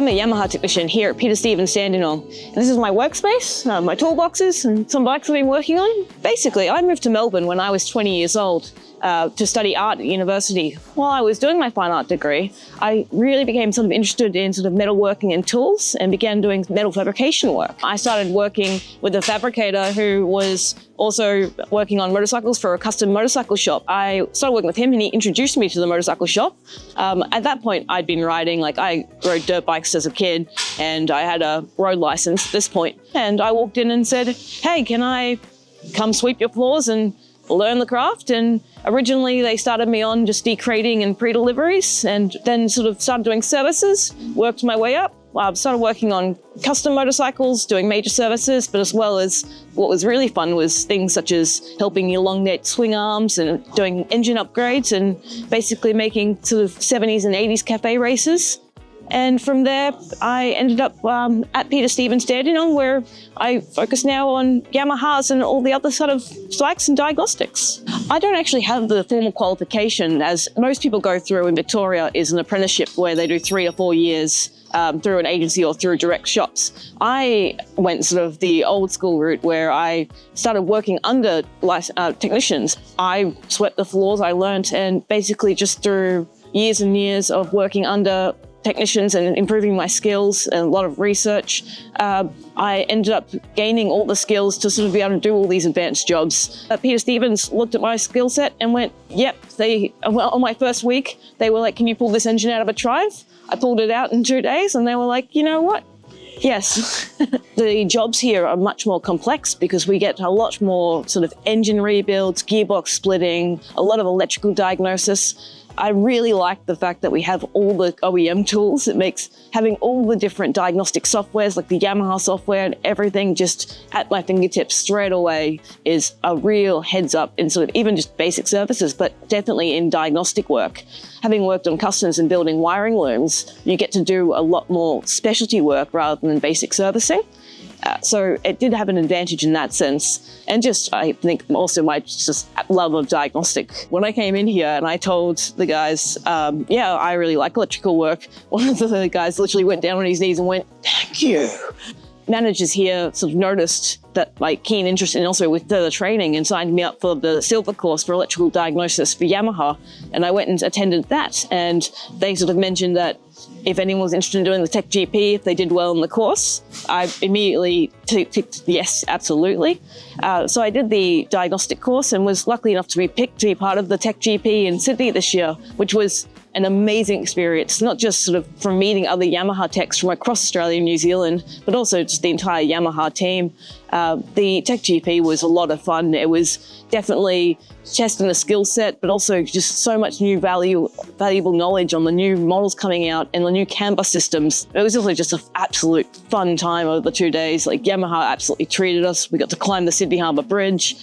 I'm a Yamaha technician here at Peter Stevens Dandenong. This is my workspace, my toolboxes, and some bikes I've been working on. Basically, I moved to Melbourne when I was 20 years old to study art at university. While I was doing my fine art degree, I really became sort of interested in sort of metalworking and tools and began doing metal fabrication work. I started working with a fabricator who was also working on motorcycles for a custom motorcycle shop. I started working with him and he introduced me to the motorcycle shop. At that point, I'd been riding, I rode dirt bikes as a kid and I had a road license at this point. And I walked in and said, hey, can I come sweep your floors and learn the craft? And originally they started me on just decrating and pre-deliveries and then sort of started doing services, worked my way up. I started working on custom motorcycles, doing major services, but as well as what was really fun was things such as helping elongate swing arms and doing engine upgrades and basically making sort of 70s and 80s cafe races. And from there, I ended up at Peter Stevens Dandenong, where I focus now on Yamahas and all the other sort of bikes and diagnostics. I don't actually have the formal qualification, as most people go through in Victoria is an apprenticeship where they do 3 or 4 years through an agency or through direct shops. I went sort of the old school route where I started working under technicians. I swept the floors, I learnt, and basically just through years and years of working under technicians and improving my skills and a lot of research, I ended up gaining all the skills to sort of be able to do all these advanced jobs. Peter Stevens looked at my skill set and went, yep, on my first week, they were like, can you pull this engine out of a Triumph? I pulled it out in 2 days and they were like, you know what? Yes. The jobs here are much more complex because we get a lot more sort of engine rebuilds, gearbox splitting, a lot of electrical diagnosis. I really like the fact that we have all the OEM tools. It makes having all the different diagnostic softwares like the Yamaha software and everything just at my fingertips straight away is a real heads up in sort of even just basic services, but definitely in diagnostic work. Having worked on customs and building wiring looms, you get to do a lot more specialty work rather than basic servicing. So it did have an advantage in that sense. And just, I think also my just love of diagnostic. When I came in here and I told the guys, yeah, I really like electrical work, one of the guys literally went down on his knees and went, thank you. Managers here sort of noticed that my keen interest and also with further training and signed me up for the silver course for electrical diagnosis for Yamaha. And I went and attended that. And they sort of mentioned that if anyone was interested in doing the Tech GP, if they did well in the course, I immediately ticked yes, absolutely. So I did the diagnostic course and was lucky enough to be picked to be part of the Tech GP in Sydney this year, which was an amazing experience, not just sort of from meeting other Yamaha techs from across Australia and New Zealand, but also just the entire Yamaha team. The Tech GP was a lot of fun. It was definitely testing the skill set, but also just so much new valuable knowledge on the new models coming out and the new CAN bus systems. It was also just an absolute fun time over the 2 days. Like Yamaha absolutely treated us. We got to climb the Sydney Harbour Bridge.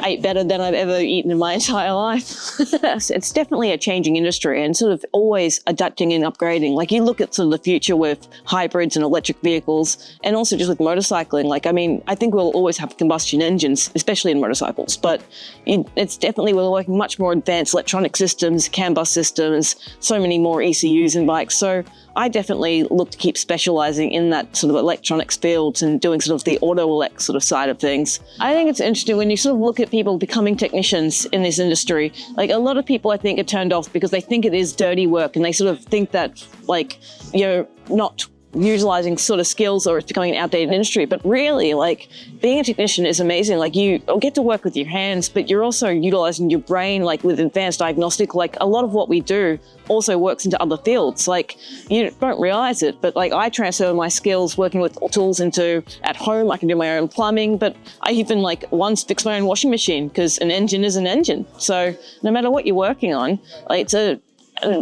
Ate better than I've ever eaten in my entire life. It's definitely a changing industry and sort of always adapting and upgrading. Like you look at sort of the future with hybrids and electric vehicles and also just with motorcycling. Like, I mean, I think we'll always have combustion engines, especially in motorcycles, but it's definitely, we're working much more advanced electronic systems, CAN bus systems, so many more ECUs in bikes. So I definitely look to keep specializing in that sort of electronics field and doing sort of the auto-elect sort of side of things. I think it's interesting when you sort of look at people becoming technicians in this industry. Like a lot of people I think are turned off because they think it is dirty work and they sort of think that like you're not utilizing sort of skills or it's becoming an outdated industry. But really, like being a technician is amazing. Like you get to work with your hands, but you're also utilizing your brain, like with advanced diagnostic. Like a lot of what we do also works into other fields. Like you don't realize it, but like I transfer my skills working with tools into at home. I can do my own plumbing, but I even like once fixed my own washing machine because an engine is an engine. So no matter what you're working on, like, it's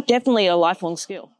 definitely a lifelong skill.